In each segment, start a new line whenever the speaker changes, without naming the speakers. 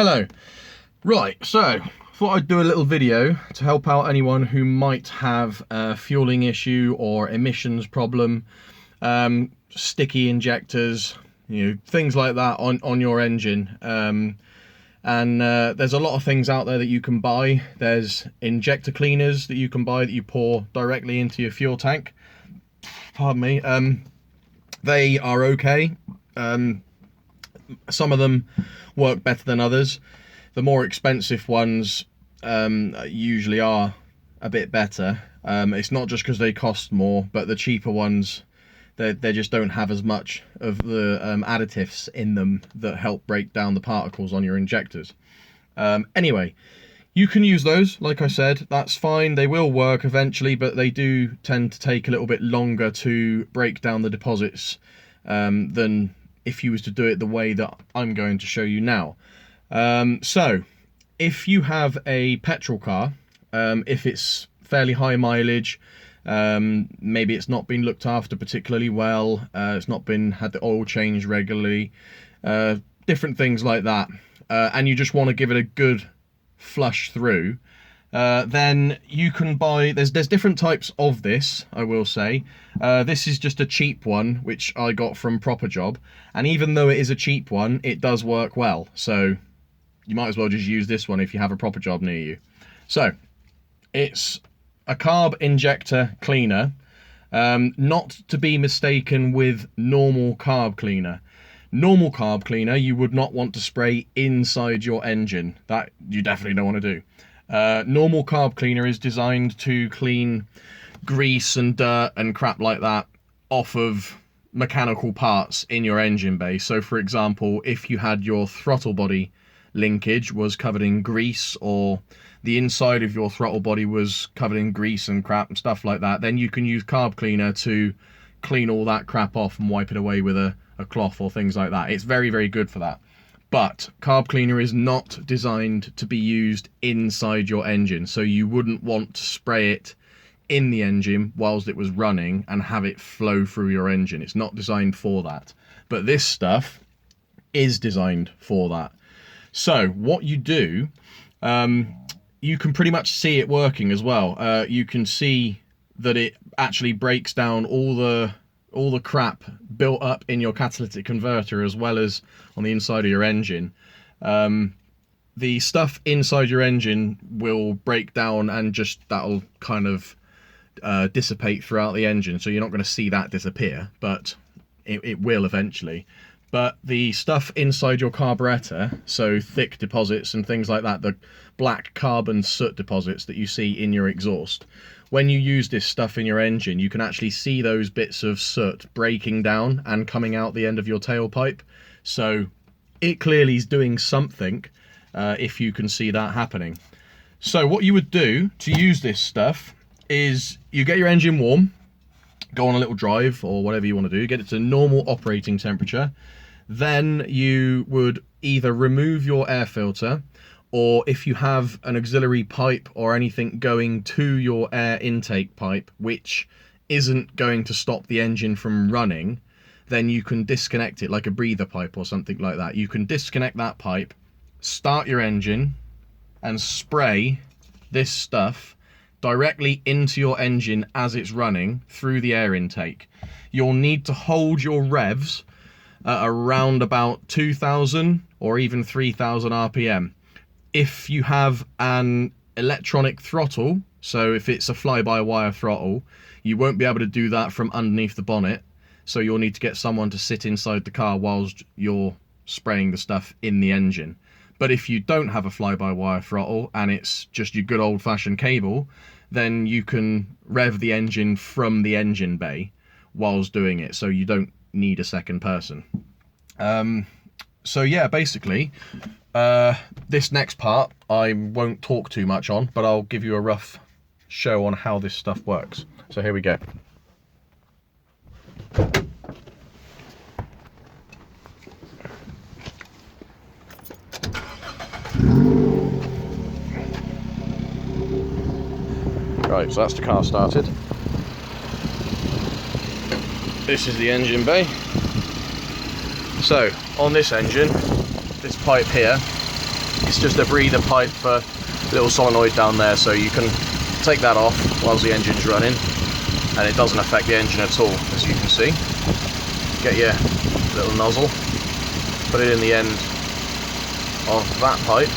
Hello. Right, so thought I'd do a little video to help out anyone who might have a fueling issue or emissions problem, sticky injectors, things like that on your engine. There's a lot of things out there that you can buy. There's injector cleaners that you can buy that you pour directly into your fuel tank. Pardon me. They are okay. Some of them work better than others. The more expensive ones usually are a bit better. It's not just because they cost more, but the cheaper ones, they just don't have as much of the additives in them that help break down the particles on your injectors. Anyway, you can use those, like I said, that's fine. They will work eventually, but they do tend to take a little bit longer to break down the deposits than if you was to do it the way that I'm going to show you now. So if you have a petrol car, if it's fairly high mileage, maybe it's not been looked after particularly well, it's not been had the oil changed regularly, different things like that, and you just want to give it a good flush through, then you can buy, there's different types of this, I will say. This is just a cheap one which I got from Proper Job, and even though it is a cheap one, it does work well, so you might as well just use this one if you have a Proper Job near you. So it's a carb injector cleaner, not to be mistaken with normal carb cleaner. Normal carb cleaner you would not want to spray inside your engine. That you definitely don't want to do. Normal carb cleaner is designed to clean grease and dirt and crap like that off of mechanical parts in your engine bay. So for example, if you had your throttle body linkage was covered in grease, or the inside of your throttle body was covered in grease and crap and stuff like that, then you can use carb cleaner to clean all that crap off and wipe it away with a cloth or things like that. It's very, very good for that. But carb cleaner is not designed to be used inside your engine, so you wouldn't want to spray it in the engine whilst it was running and have it flow through your engine. It's not designed for that. But this stuff is designed for that. So what you do, you can pretty much see it working as well. You can see that it actually breaks down all the crap built up in your catalytic converter as well as on the inside of your engine. The stuff inside your engine will break down and just that'll kind of dissipate throughout the engine, so you're not going to see that disappear, but it will eventually. But the stuff inside your carburetor, so thick deposits and things like that, the black carbon soot deposits that you see in your exhaust, when you use this stuff in your engine, you can actually see those bits of soot breaking down and coming out the end of your tailpipe. So it clearly is doing something if you can see that happening. So what you would do to use this stuff is you get your engine warm, go on a little drive or whatever you want to do, get it to normal operating temperature. Then you would either remove your air filter, or if you have an auxiliary pipe or anything going to your air intake pipe which isn't going to stop the engine from running, then you can disconnect it, like a breather pipe or something like that. You can disconnect that pipe, start your engine and spray this stuff directly into your engine as it's running through the air intake. You'll need to hold your revs at around about 2,000 or even 3,000 RPM. If you have an electronic throttle, so if it's a fly-by-wire throttle, you won't be able to do that from underneath the bonnet, so you'll need to get someone to sit inside the car whilst you're spraying the stuff in the engine. But if you don't have a fly-by-wire throttle and it's just your good old-fashioned cable, then you can rev the engine from the engine bay whilst doing it, so you don't need a second person. So yeah, basically this next part I won't talk too much on, but I'll give you a rough show on how this stuff works. So here we go. Right, so that's the car started. This is the engine bay. So on this engine, this pipe here It's just a breather pipe for a little solenoid down there, so you can take that off whilst the engine's running, and it doesn't affect the engine at all, as you can see. Get your little nozzle, put it in the end of that pipe,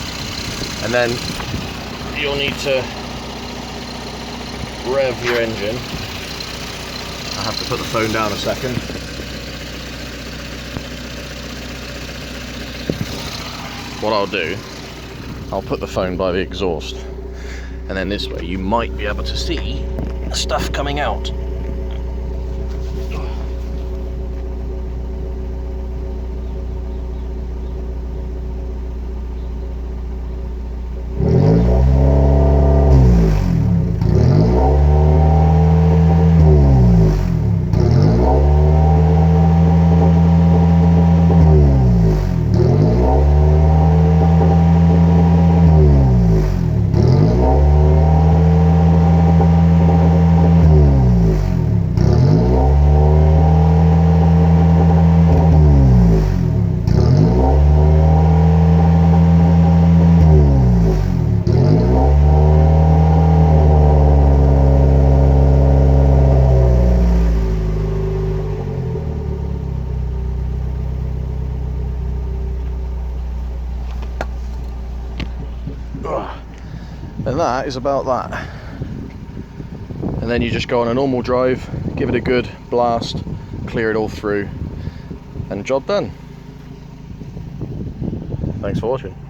and then you'll need to rev your engine. I have to put the phone down a second. What I'll do, I'll put the phone by the exhaust, and then this way you might be able to see stuff coming out. And that is about that. And then you just go on a normal drive, give it a good blast, clear it all through, and job done. Thanks for watching.